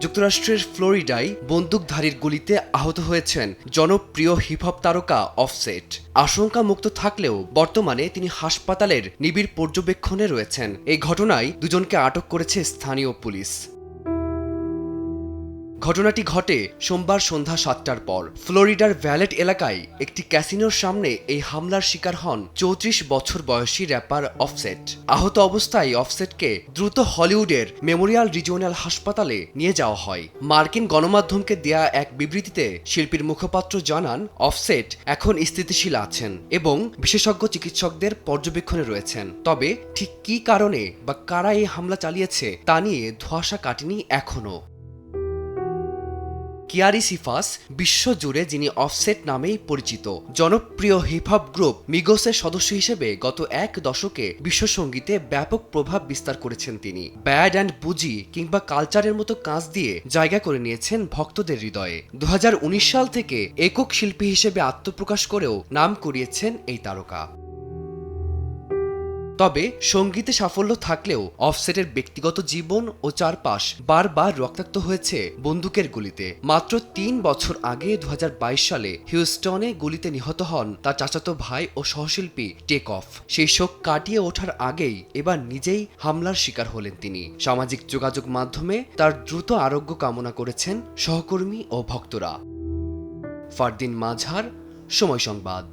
যুক্তরাষ্ট্রের ফ্লোরিডায় বন্দুকধারীর গুলিতে আহত হয়েছেন জনপ্রিয় হিপহপ তারকা অফসেট। আশঙ্কা মুক্ত থাকলেও বর্তমানে তিনি হাসপাতালের নিবিড় পর্যবেক্ষণে রয়েছেন। এই ঘটনায় দুজনকে আটক করেছে স্থানীয় পুলিশ। ঘটনাটি ঘটে সোমবার সন্ধ্যা 7টার পর। ফ্লোরিডার ভ্যালেট এলাকায় একটি ক্যাসিনোর সামনে এই হামলার শিকার হন 34 বছর বয়সী র্যাপার অফসেট। আহত অবস্থায় অফসেটকে দ্রুত হলিউডের মেমোরিয়াল রিজিওনাল হাসপাতালে নিয়ে যাওয়া হয়। মার্কিন গণমাধ্যমকে দেয়া এক বিবৃতিতে শিল্পীর মুখপাত্র জানান, অফসেট এখন স্থিতিশীল আছেন এবং বিশেষজ্ঞ চিকিৎসকদের পর্যবেক্ষণে রয়েছেন। তবে ঠিক কী কারণে বা কারা এই হামলা চালিয়েছে তা নিয়ে ধোঁয়াশা কাটেনি এখনও। কিয়ারি সিফাস বিশ্বজুড়ে যিনি অফসেট নামেই পরিচিত। জনপ্রিয় হিপহপ গ্রুপ মিগোসের সদস্য হিসেবে গত এক দশকে বিশ্বসঙ্গীতে ব্যাপক প্রভাব বিস্তার করেছেন তিনি। ব্যাড অ্যান্ড বুজি কিংবা কালচারের মতো কাজ দিয়ে জায়গা করে নিয়েছেন ভক্তদের হৃদয়ে। 2019 সাল থেকে একক শিল্পী হিসেবে আত্মপ্রকাশ করেও নাম কুড়িয়েছেন এই তারকা। তবে সঙ্গীতে সাফল্য থাকলেও অফসেটের ব্যক্তিগত জীবন ও চারপাশ বারবার রক্তাক্ত হয়েছে বন্দুকের গুলিতে। মাত্র 3 বছর আগে 2022 সালে হিউস্টনে গুলিতে নিহত হন তার চাচাতো ভাই ও সহশিল্পী টেক অফ। সেই শোক কাটিয়ে ওঠার আগেই এবার নিজেই হামলার শিকার হলেন তিনি। সামাজিক যোগাযোগ মাধ্যমে তার দ্রুত আরোগ্য কামনা করেছেন সহকর্মী ও ভক্তরা। ফারদিন মাঝার, সময় সংবাদ।